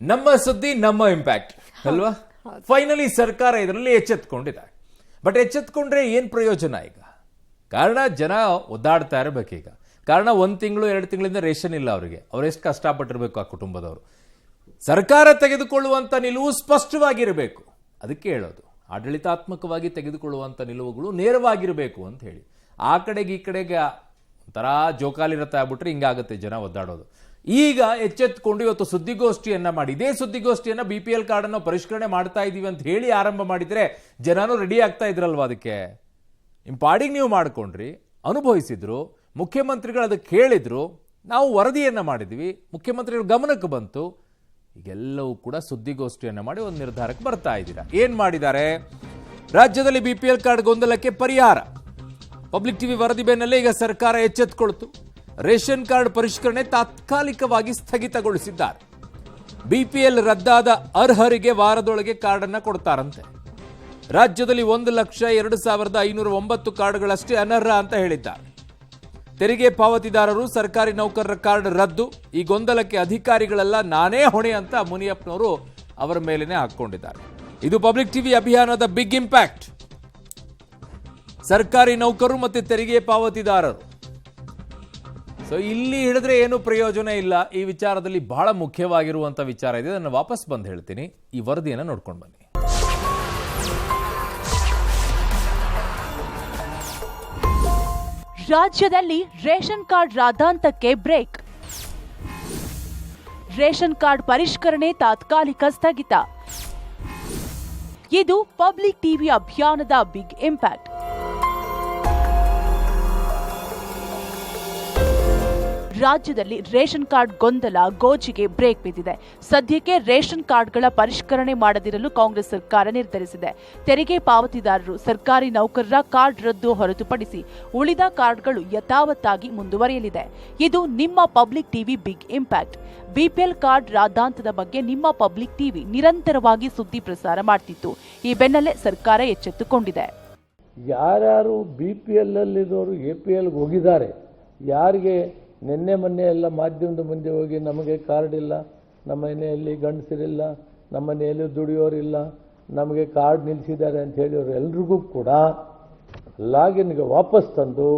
ನಮ್ಮ ಸುದ್ದಿ ನಮ್ಮ ಇಂಪ್ಯಾಕ್ಟ್ ಅಲ್ವಾ. ಫೈನಲಿ ಸರ್ಕಾರ ಇದರಲ್ಲಿ ಎಚ್ಚೆತ್ಕೊಂಡಿದೆ. ಬಟ್ ಎಚ್ಚೆತ್ಕೊಂಡ್ರೆ ಏನ್ ಪ್ರಯೋಜನ ಈಗ? ಕಾರಣ ಜನ ಒದ್ದಾಡ್ತಾ ಇರಬೇಕೀಗ. ಕಾರಣ 1 ತಿಂಗಳು 2 ತಿಂಗಳಿಂದ ರೇಷನ್ ಇಲ್ಲ ಅವರಿಗೆ. ಅವರೆಷ್ಟು ಕಷ್ಟಪಟ್ಟಿರ್ಬೇಕು ಆ ಕುಟುಂಬದವರು. ಸರ್ಕಾರ ತೆಗೆದುಕೊಳ್ಳುವಂತ ನಿಲುವು ಸ್ಪಷ್ಟವಾಗಿರಬೇಕು. ಅದಕ್ಕೆ ಹೇಳೋದು, ಆಡಳಿತಾತ್ಮಕವಾಗಿ ತೆಗೆದುಕೊಳ್ಳುವಂತ ನಿಲುವುಗಳು ನೇರವಾಗಿರಬೇಕು ಅಂತ ಹೇಳಿ. ಆ ಕಡೆಗೆ ಈ ಕಡೆಗೆ ಒಂಥರ ಜೋಕಾಲಿರತ್ತೆ ಆಗ್ಬಿಟ್ರೆ ಹಿಂಗಾಗುತ್ತೆ ಜನ ಒದ್ದಾಡೋದು. ಈಗ ಎಚ್ಚೆತ್ಕೊಂಡು ಇವತ್ತು ಸುದ್ದಿಗೋಷ್ಠಿಯನ್ನ ಮಾಡಿ, ಇದೇ ಸುದ್ದಿಗೋಷ್ಠಿಯನ್ನ BPL ಕಾರ್ಡ್ ಅನ್ನು ಪರಿಷ್ಕರಣೆ ಮಾಡ್ತಾ ಇದೀವಿ ಅಂತ ಹೇಳಿ ಆರಂಭ ಮಾಡಿದ್ರೆ ಜನನು ರೆಡಿ ಆಗ್ತಾ ಇದ್ರಲ್ವಾ. ಅದಕ್ಕೆ ನಿಮ್ಮ ಪಾಡಿಗೆ ನೀವು ಮಾಡ್ಕೊಂಡ್ರಿ, ಅನುಭವಿಸಿದ್ರು, ಮುಖ್ಯಮಂತ್ರಿಗಳು ಅದಕ್ಕೆ ಹೇಳಿದ್ರು, ನಾವು ವರದಿಯನ್ನ ಮಾಡಿದ್ವಿ, ಮುಖ್ಯಮಂತ್ರಿಗಳ ಗಮನಕ್ಕೆ ಬಂತು. ಈಗೆಲ್ಲವೂ ಕೂಡ ಸುದ್ದಿಗೋಷ್ಠಿಯನ್ನ ಮಾಡಿ ಒಂದು ನಿರ್ಧಾರಕ್ಕೆ ಬರ್ತಾ ಇದ್ದೀರಾ. ಏನ್ ಮಾಡಿದ್ದಾರೆ? ರಾಜ್ಯದಲ್ಲಿ BPL ಕಾರ್ಡ್ ಗೊಂದಲಕ್ಕೆ ಪರಿಹಾರ. ಪಬ್ಲಿಕ್ ಟಿವಿ ವರದಿ ಬೆನ್ನಲ್ಲೇ ಈಗ ಸರ್ಕಾರ ಎಚ್ಚೆತ್ತುಕೊಳ್ತು. ರೇಷನ್ ಕಾರ್ಡ್ ಪರಿಷ್ಕರಣೆ ತಾತ್ಕಾಲಿಕವಾಗಿ ಸ್ಥಗಿತಗೊಳಿಸಿದ್ದಾರೆ. BPL ರದ್ದಾದ ಅರ್ಹರಿಗೆ ವಾರದೊಳಗೆ ಕಾರ್ಡ್ ಅನ್ನ ಕೊಡ್ತಾರಂತೆ. ರಾಜ್ಯದಲ್ಲಿ 1,02,509 ಕಾರ್ಡ್ಗಳಷ್ಟೇ ಅನರ್ಹ ಅಂತ ಹೇಳಿದ್ದಾರೆ. ತೆರಿಗೆ ಪಾವತಿದಾರರು, ಸರ್ಕಾರಿ ನೌಕರರ ಕಾರ್ಡ್ ರದ್ದು. ಈ ಗೊಂದಲಕ್ಕೆ ಅಧಿಕಾರಿಗಳೆಲ್ಲ ನಾನೇ ಹೊಣೆ ಅಂತ ಮುನಿಯಪ್ಪನವರು ಅವರ ಮೇಲೇನೆ ಹಾಕೊಂಡಿದ್ದಾರೆ. ಇದು ಪಬ್ಲಿಕ್ ಟಿವಿ ಅಭಿಯಾನದ ಬಿಗ್ ಇಂಪ್ಯಾಕ್ಟ್. ಸರ್ಕಾರಿ ನೌಕರರು ಮತ್ತೆ ತೆರಿಗೆ ಪಾವತಿದಾರರು. ಸೊ ಇಲ್ಲಿ ಹಿಡಿದ್ರೆ ಏನು ಪ್ರಯೋಜನ ಇಲ್ಲ. ಈ ವಿಚಾರದಲ್ಲಿ ಬಹಳ ಮುಖ್ಯವಾಗಿರುವಂತ ವಿಚಾರ ಇದೆ. ನಾನು ವಾಪಸ್ ಬಂದು ಹೇಳ್ತೀನಿ. ಈ ವರದಿಯನ್ನು ನೋಡ್ಕೊಂಡು ಬನ್ನಿ. ರಾಜ್ಯದಲ್ಲಿ ರೇಷನ್ ಕಾರ್ಡ್ ರಾದ್ದಾಂತಕ್ಕೆ ಬ್ರೇಕ್. ರೇಷನ್ ಕಾರ್ಡ್ ಪರಿಷ್ಕರಣೆ ತಾತ್ಕಾಲಿಕ ಸ್ಥಗಿತ. ಇದು ಪಬ್ಲಿಕ್ ಟಿವಿ ಅಭಿಯಾನದ ಬಿಗ್ ಇಂಪ್ಯಾಕ್ಟ್. ರಾಜ್ಯದಲ್ಲಿ ರೇಷನ್ ಕಾರ್ಡ್ ಗೊಂದಲ ಗೋಜಿಗೆ ಬ್ರೇಕ್ ಬಿದ್ದಿದೆ. ಸದ್ಯಕ್ಕೆ ರೇಷನ್ ಕಾರ್ಡ್ಗಳ ಪರಿಷ್ಕರಣೆ ಮಾಡದಿರಲು ಕಾಂಗ್ರೆಸ್ ಸರ್ಕಾರ ನಿರ್ಧರಿಸಿದೆ. ತೆರಿಗೆ ಪಾವತಿದಾರರು, ಸರ್ಕಾರಿ ನೌಕರರ ಕಾರ್ಡ್ ರದ್ದು ಹೊರತುಪಡಿಸಿ ಉಳಿದ ಕಾರ್ಡ್ಗಳು ಯಥಾವತ್ತಾಗಿ ಮುಂದುವರಿಯಲಿದೆ. ಇದು ನಿಮ್ಮ public TV big impact. BPL card ರಾದ್ದಾಂತದ ಬಗ್ಗೆ ನಿಮ್ಮ ಪಬ್ಲಿಕ್ ಟಿವಿ ನಿರಂತರವಾಗಿ ಸುದ್ದಿ ಪ್ರಸಾರ ಮಾಡ್ತಿತ್ತು. ಈ ಬೆನ್ನಲ್ಲೇ ಸರ್ಕಾರ ಎಚ್ಚೆತ್ತುಕೊಂಡಿದೆ. ಯಾರ್ಯಾರು BPL ಅಲ್ಲಿದ್ದವರು APL ಹೋಗಿದ್ದಾರೆ, ಯಾರಿಗೆ ನಿನ್ನೆ ಮೊನ್ನೆ ಎಲ್ಲ ಮಾಧ್ಯಮದ ಮುಂದೆ ಹೋಗಿ ನಮಗೆ ಕಾರ್ಡ್ ಇಲ್ಲ, ನಮ್ಮ ಮನೆಯಲ್ಲಿ ಗಂಡಸರಿಲ್ಲ, ನಮ್ಮ ಮನೆಯಲ್ಲಿ ದುಡಿಯೋರಿಲ್ಲ, ನಮಗೆ ಕಾರ್ಡ್ ನಿಲ್ಲಿಸಿದ್ದಾರೆ ಅಂತ ಹೇಳಿದ್ರು ಎಲ್ರಿಗೂ ಕೂಡ ಲಾಗಿನ್ಗೆ ವಾಪಸ್ ತಂದು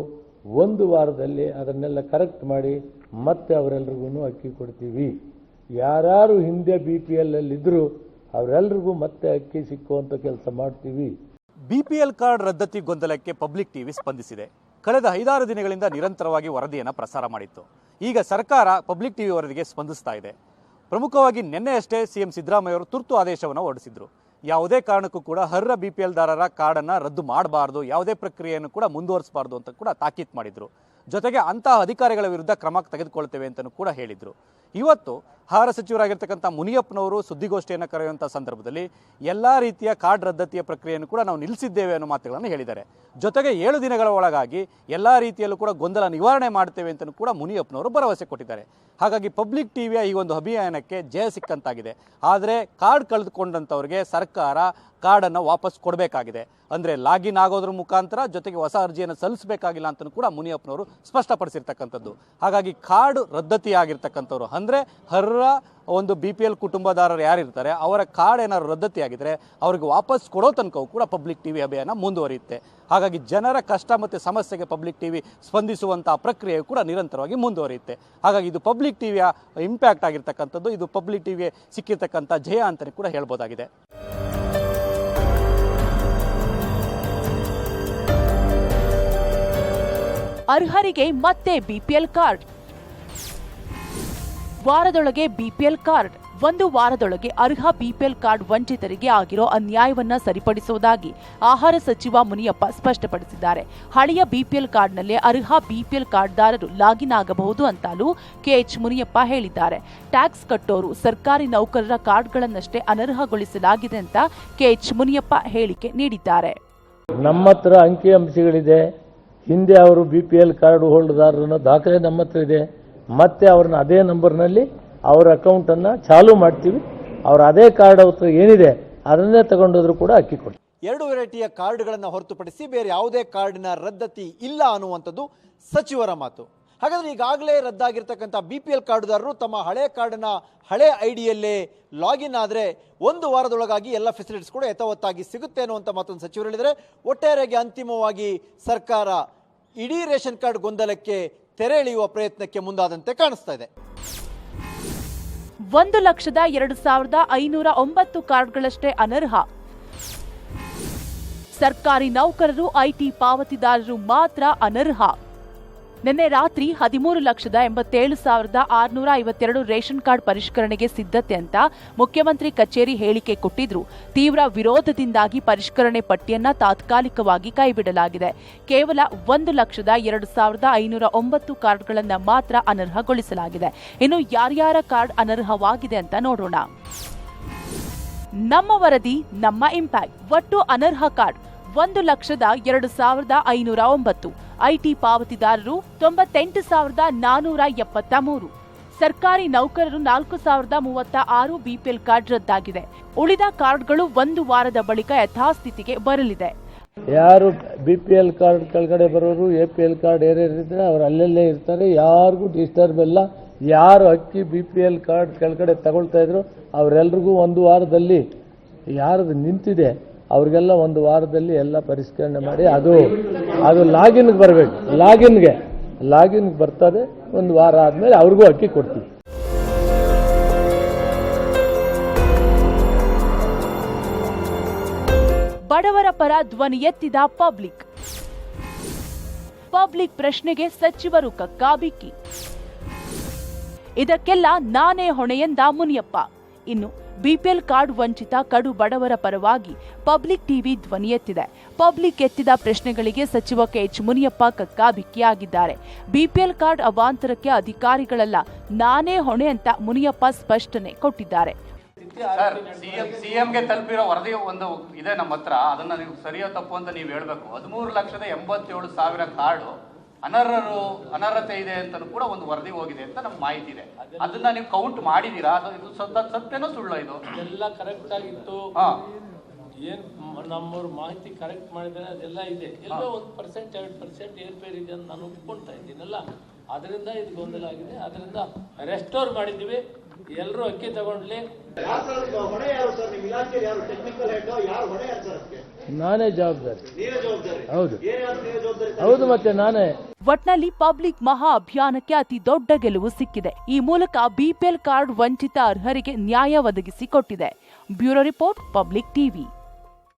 1 ವಾರದಲ್ಲಿ ಅದನ್ನೆಲ್ಲ ಕರೆಕ್ಟ್ ಮಾಡಿ ಮತ್ತೆ ಅವರೆಲ್ರಿಗೂ ಅಕ್ಕಿ ಕೊಡ್ತೀವಿ. ಯಾರ್ಯಾರು ಹಿಂದೆ BPL ಅಲ್ಲಿದ್ದರು ಅವರೆಲ್ರಿಗೂ ಮತ್ತೆ ಅಕ್ಕಿ ಸಿಕ್ಕುವಂಥ ಕೆಲಸ ಮಾಡ್ತೀವಿ. BPL ಕಾರ್ಡ್ ರದ್ದತಿ ಗೊಂದಲಕ್ಕೆ ಪಬ್ಲಿಕ್ ಟಿವಿ ಸ್ಪಂದಿಸಿದೆ. ಕಳೆದ 5-6 ದಿನಗಳಿಂದ ನಿರಂತರವಾಗಿ ವರದಿಯನ್ನು ಪ್ರಸಾರ ಮಾಡಿತ್ತು. ಈಗ ಸರ್ಕಾರ ಪಬ್ಲಿಕ್ ಟಿವಿ ವರದಿಗೆ ಸ್ಪಂದಿಸ್ತಾ ಇದೆ. ಪ್ರಮುಖವಾಗಿ ನಿನ್ನೆಯಷ್ಟೇ CM ಸಿದ್ದರಾಮಯ್ಯ ಅವರು ತುರ್ತು ಆದೇಶವನ್ನು ಹೊರಡಿಸಿದ್ರು. ಯಾವುದೇ ಕಾರಣಕ್ಕೂ ಕೂಡ ಅರ್ಹ BPL ದಾರರ ಕಾರ್ಡನ್ನು ರದ್ದು ಮಾಡಬಾರ್ದು, ಯಾವುದೇ ಪ್ರಕ್ರಿಯೆಯನ್ನು ಕೂಡ ಮುಂದುವರಿಸಬಾರ್ದು ಅಂತ ಕೂಡ ತಾಕೀತು ಮಾಡಿದ್ರು. ಜೊತೆಗೆ ಅಂತಹ ಅಧಿಕಾರಿಗಳ ವಿರುದ್ಧ ಕ್ರಮ ತೆಗೆದುಕೊಳ್ತೇವೆ ಅಂತಲೂ ಕೂಡ ಹೇಳಿದ್ರು. ಇವತ್ತು ಆಹಾರ ಸಚಿವರಾಗಿರ್ತಕ್ಕಂಥ ಮುನಿಯಪ್ಪನವರು ಸುದ್ದಿಗೋಷ್ಠಿಯನ್ನು ಕರೆಯುವಂಥ ಸಂದರ್ಭದಲ್ಲಿ ಎಲ್ಲ ರೀತಿಯ ಕಾರ್ಡ್ ರದ್ದತಿಯ ಪ್ರಕ್ರಿಯೆಯನ್ನು ಕೂಡ ನಾವು ನಿಲ್ಲಿಸಿದ್ದೇವೆ ಅನ್ನೋ ಮಾತುಗಳನ್ನು ಹೇಳಿದ್ದಾರೆ. ಜೊತೆಗೆ 7 ದಿನಗಳ ಒಳಗಾಗಿ ಎಲ್ಲ ರೀತಿಯಲ್ಲೂ ಕೂಡ ಗೊಂದಲ ನಿವಾರಣೆ ಮಾಡ್ತೇವೆ ಅಂತಲೂ ಕೂಡ ಮುನಿಯಪ್ಪನವರು ಭರವಸೆ ಕೊಟ್ಟಿದ್ದಾರೆ. ಹಾಗಾಗಿ ಪಬ್ಲಿಕ್ ಟಿವಿಯ ಈ ಒಂದು ಅಭಿಯಾನಕ್ಕೆ ಜಯ ಸಿಕ್ಕಂತಾಗಿದೆ. ಆದರೆ ಕಾರ್ಡ್ ಕಳೆದುಕೊಂಡಂಥವ್ರಿಗೆ ಸರ್ಕಾರ ಕಾರ್ಡನ್ನು ವಾಪಸ್ ಕೊಡಬೇಕಾಗಿದೆ. ಅಂದರೆ ಲಾಗಿನ್ ಆಗೋದ್ರ ಮುಖಾಂತರ, ಜೊತೆಗೆ ಹೊಸ ಅರ್ಜಿಯನ್ನು ಸಲ್ಲಿಸಬೇಕಾಗಿಲ್ಲ ಅಂತಲೂ ಕೂಡ ಮುನಿಯಪ್ಪನವರು ಸ್ಪಷ್ಟಪಡಿಸಿರ್ತಕ್ಕಂಥದ್ದು. ಹಾಗಾಗಿ ಕಾರ್ಡ್ ರದ್ದತಿ ಆಗಿರ್ತಕ್ಕಂಥವ್ರು ಅಂದರೆ ಅರ್ಹ ಒಂದು BPL ಕುಟುಂಬದಾರರು ಯಾರಿರ್ತಾರೆ ಅವರ ಕಾರ್ಡ್ ಏನಾದ್ರು ರದ್ದತಿ ಆಗಿದ್ರೆ ಅವ್ರಿಗೆ ವಾಪಸ್ ಕೊಡೋ ತನಕವೂ ಕೂಡ ಪಬ್ಲಿಕ್ ಟಿವಿ ಅಭಿಯಾನ ಮುಂದುವರಿಯುತ್ತೆ. ಹಾಗಾಗಿ ಜನರ ಕಷ್ಟ ಮತ್ತು ಸಮಸ್ಯೆಗೆ ಪಬ್ಲಿಕ್ ಟಿವಿ ಸ್ಪಂದಿಸುವಂಥ ಪ್ರಕ್ರಿಯೆ ಕೂಡ ನಿರಂತರವಾಗಿ ಮುಂದುವರಿಯುತ್ತೆ. ಹಾಗಾಗಿ ಇದು ಪಬ್ಲಿಕ್ ಟಿವಿಯ ಇಂಪ್ಯಾಕ್ಟ್ ಆಗಿರ್ತಕ್ಕಂಥದ್ದು. ಇದು ಪಬ್ಲಿಕ್ ಟಿವಿಗೆ ಸಿಕ್ಕಿರ್ತಕ್ಕಂಥ ಜಯ ಅಂತಲೇ ಕೂಡ ಹೇಳ್ಬೋದಾಗಿದೆ. ಅರ್ಹರಿಗೆ ಮತ್ತೆ BPL ಕಾರ್ಡ್. ವಾರದೊಳಗೆ BPL ಕಾರ್ಡ್. 1 ವಾರದೊಳಗೆ ಅರ್ಹ BPL ಕಾರ್ಡ್ ವಂಚಿತರಿಗೆ ಆಗಿರೋ ಅನ್ಯಾಯವನ್ನ ಸರಿಪಡಿಸುವುದಾಗಿ ಆಹಾರ ಸಚಿವ ಮುನಿಯಪ್ಪ ಸ್ಪಷ್ಟಪಡಿಸಿದ್ದಾರೆ. ಹಳೆಯ BPL ಕಾರ್ಡ್ನಲ್ಲೇ ಅರ್ಹ BPL ಕಾರ್ಡ್ದಾರರು ಲಾಗಿನ್ ಆಗಬಹುದು ಅಂತಲೂ KH ಮುನಿಯಪ್ಪ ಹೇಳಿದ್ದಾರೆ. ಟ್ಯಾಕ್ಸ್ ಕಟ್ಟೋರು, ಸರ್ಕಾರಿ ನೌಕರರ ಕಾರ್ಡ್ಗಳನ್ನಷ್ಟೇ ಅನರ್ಹಗೊಳಿಸಲಾಗಿದೆ ಅಂತ KH ಮುನಿಯಪ್ಪ ಹೇಳಿಕೆ ನೀಡಿದ್ದಾರೆ. ನಮ್ಮ ಹತ್ರ ಅಂಕಿ ಅಂಶಗಳಿದೆ. ಹಿಂದೆ ಅವರು BPL ಕಾರ್ಡ್ ಹೋಲ್ಡರ್ದಾರನ ದಾಖಲೆ ನಮ್ಮ ಹತ್ರ ಇದೆ. ಮತ್ತೆ ಅವ್ರನ್ನ ಅದೇ ನಂಬರ್ನಲ್ಲಿ ಅವರ ಅಕೌಂಟನ್ನು ಚಾಲೂ ಮಾಡ್ತೀವಿ. ಅವ್ರ ಅದೇ ಕಾರ್ಡ್ ಹತ್ರ ಏನಿದೆ ಅದನ್ನೇ ತಗೊಂಡೋದ್ರು ಕೂಡ ಅಕ್ಕಿ ಕೊಡ್ತೀವಿ. 2 ವೆರೈಟಿಯ ಕಾರ್ಡ್ಗಳನ್ನು ಹೊರತುಪಡಿಸಿ ಬೇರೆ ಯಾವುದೇ ಕಾರ್ಡಿನ ರದ್ದತಿ ಇಲ್ಲ ಅನ್ನುವಂಥದ್ದು ಸಚಿವರ ಮಾತು. ಹಾಗಾದರೆ ಈಗಾಗಲೇ ರದ್ದಾಗಿರ್ತಕ್ಕಂಥ BPL ಕಾರ್ಡುದಾರರು ತಮ್ಮ ಹಳೆ ಕಾರ್ಡನ್ನ ಹಳೆ ಐಡಿಯಲ್ಲೇ ಲಾಗಿನ್ ಆದರೆ 1 ವಾರದೊಳಗಾಗಿ ಎಲ್ಲ ಫೆಸಿಲಿಟೀಸ್ ಕೂಡ ಯಥಾವತ್ತಾಗಿ ಸಿಗುತ್ತೆ ಅನ್ನುವಂಥ ಮಾತೊಂದು ಸಚಿವರು ಹೇಳಿದರೆ, ಒಟ್ಟಾರೆಯಾಗಿ ಅಂತಿಮವಾಗಿ ಸರ್ಕಾರ ಇಡೀ ರೇಷನ್ ಕಾರ್ಡ್ ಗೊಂದಲಕ್ಕೆ ತೆರೆ ಎಳೆಯುವ ಪ್ರಯತ್ನಕ್ಕೆ ಮುಂದಾದಂತೆ ಕಾಣಿಸ್ತಾ ಇದೆ. 1,02,509 ಕಾರ್ಡ್ಗಳಷ್ಟೇ ಅನರ್ಹ. ಸರ್ಕಾರಿ ನೌಕರರು, IT ಪಾವತಿದಾರರು ಮಾತ್ರ ಅನರ್ಹ. ನಿನ್ನೆ ರಾತ್ರಿ 13,87,652 ರೇಷನ್ ಕಾರ್ಡ್ ಪರಿಷ್ಕರಣೆಗೆ ಸಿದ್ಧತೆ ಅಂತ ಮುಖ್ಯಮಂತ್ರಿ ಕಚೇರಿ ಹೇಳಿಕೆ ಕೊಟ್ಟಿದ್ರು. ತೀವ್ರ ವಿರೋಧದಿಂದಾಗಿ ಪರಿಷ್ಕರಣೆ ಪಟ್ಟಿಯನ್ನ ತಾತ್ಕಾಲಿಕವಾಗಿ ಕೈಬಿಡಲಾಗಿದೆ. ಕೇವಲ 1,02,509 ಕಾರ್ಡ್ಗಳನ್ನು ಮಾತ್ರ ಅನರ್ಹಗೊಳಿಸಲಾಗಿದೆ. ಇನ್ನು ಯಾರ್ಯಾರ ಕಾರ್ಡ್ ಅನರ್ಹವಾಗಿದೆ ಅಂತ ನೋಡೋಣ. ನಮ್ಮ ವರದಿ, ನಮ್ಮ ಇಂಪ್ಯಾಕ್ಟ್. ಒಟ್ಟು ಅನರ್ಹ ಕಾರ್ಡ್ 1,02,509. IT ಪಾವತಿದಾರರು 98,473. ಸರ್ಕಾರಿ ನೌಕರರು 4,036. BPL ಕಾರ್ಡ್ ರದ್ದಾಗಿದೆ. ಉಳಿದ ಕಾರ್ಡ್ಗಳು 1 ವಾರದ ಬಳಿಕ ಯಥಾಸ್ಥಿತಿಗೆ ಬರಲಿದೆ. ಯಾರು BPL ಕಾರ್ಡ್ ಕೆಳಗಡೆ ಬರೋರು, APL ಕಾರ್ಡ್ ಏರಿದ್ರೆ ಅವ್ರು ಅಲ್ಲೆಲ್ಲೇ ಇರ್ತಾರೆ, ಯಾರಿಗೂ ಡಿಸ್ಟರ್ಬ್ ಇಲ್ಲ. ಯಾರು ಅಕ್ಕಿ BPL ಕಾರ್ಡ್ ಕೆಳಗಡೆ ತಗೊಳ್ತಾ ಇದ್ರು ಅವರೆಲ್ರಿಗೂ 1 ವಾರದಲ್ಲಿ ಯಾರದು ನಿಂತಿದೆ ಅವ್ರಿಗೆಲ್ಲ 1 ವಾರದಲ್ಲಿ ಎಲ್ಲ ಪರಿಷ್ಕರಣೆ ಮಾಡಿ ಅದು ಲಾಗಿನ್ಗೆ ಬರಬೇಕು. ಲಾಗಿನ್ಗೆ ಬರ್ತದೆ. 1 ವಾರ ಆದಮೇಲೆ ಅವ್ರಿಗೂ ಅಕ್ಕಿ ಕೊಡ್ತೀವಿ. ಬಡವರ ಪರ ಧ್ವನಿ ಎತ್ತಿದ ಪಬ್ಲಿಕ್ ಪ್ರಶ್ನೆಗೆ ಸಚಿವರು ಕಕ್ಕಾಬಿಕ್ಕಿ. ಇದಕ್ಕೆಲ್ಲ ನಾನೇ ಹೊಣೆಯೆಂದ ಮುನಿಯಪ್ಪ. ಇನ್ನು BPL ಕಾರ್ಡ್ ವಂಚಿತ ಕಡು ಬಡವರ ಪರವಾಗಿ ಪಬ್ಲಿಕ್ ಟಿವಿ ಧ್ವನಿ ಎತ್ತಿದೆ. ಪಬ್ಲಿಕ್ ಎತ್ತಿದ ಪ್ರಶ್ನೆಗಳಿಗೆ ಸಚಿವ KH ಮುನಿಯಪ್ಪ ಕಕ್ಕಾಬಿಕ್ಕಿಯಾಗಿದ್ದಾರೆ. BPL ಕಾರ್ಡ್ ಅವಾಂತರಕ್ಕೆ ಅಧಿಕಾರಿಗಳಲ್ಲ, ನಾನೇ ಹೊಣೆ ಅಂತ ಮುನಿಯಪ್ಪ ಸ್ಪಷ್ಟನೆ ಕೊಟ್ಟಿದ್ದಾರೆ. ಸಿಎಂಗೆ ತಲುಪಿರೋ ವರದಿ ಒಂದು ಇದೆ ನಮ್ಮ ಹತ್ರ, ಅದನ್ನ ನೀವು ಸರಿಯೋ ತಪ್ಪು ಅಂತ ನೀವು ಹೇಳ್ಬೇಕು. 13,87,000 ಕಾರ್ಡು ಅನರ್ಹತೆ ಇದೆ ಅಂತ ಕೂಡ ಒಂದು ವರದಿ ಹೋಗಿದೆ ಅಂತ ನಮ್ಗೆ ಮಾಹಿತಿ ಇದೆ. ಅದನ್ನ ನೀವು ಕೌಂಟ್ ಮಾಡಿದೀರಾ? ಅದು ಇದು ಸತ್ಯನೋ ಸುಳ್ಳು? ಇದು ಎಲ್ಲ ಕರೆಕ್ಟ್ ಆಗಿತ್ತು. ಏನ್ ನಮ್ಮವ್ರ ಮಾಹಿತಿ ಕರೆಕ್ಟ್ ಮಾಡಿದ್ರೆ ಅದೆಲ್ಲ ಇದೆ. ಎಲ್ಲೋ 1% 2% ಏರ್ಪೇರ್ ಇದೆ ಅಂತ ನಾನು ಒಪ್ಕೊಳ್ತಾ ಇದ್ದೀನಲ್ಲ. ಅದರಿಂದ ಇದು ಗೊಂದಲ ಆಗಿದೆ. ಅದರಿಂದ ರೆಸ್ಟೋರ್ ಮಾಡಿದ್ದೀವಿ. ಎಲ್ಲರೂ ಅಕ್ಕಿ ತಗೊಂಡ್ಲಿ. ನಾನೇ ಜವಾಬ್ದಾರಿ. ಹೌದು ಮತ್ತೆ ನಾನೇ. ಒಟ್ನಲ್ಲಿ ಪಬ್ಲಿಕ್ ಮಹಾ ಅಭಿಯಾನಕ್ಕೆ ಅತಿ ದೊಡ್ಡ ಗೆಲುವು ಸಿಕ್ಕಿದೆ. ಈ ಮೂಲಕ BPL ಕಾರ್ಡ್ ವಂಚಿತ ಅರ್ಹರಿಗೆ ನ್ಯಾಯ ಒದಗಿಸಿಕೊಟ್ಟಿದೆ. Bureau report, public TV.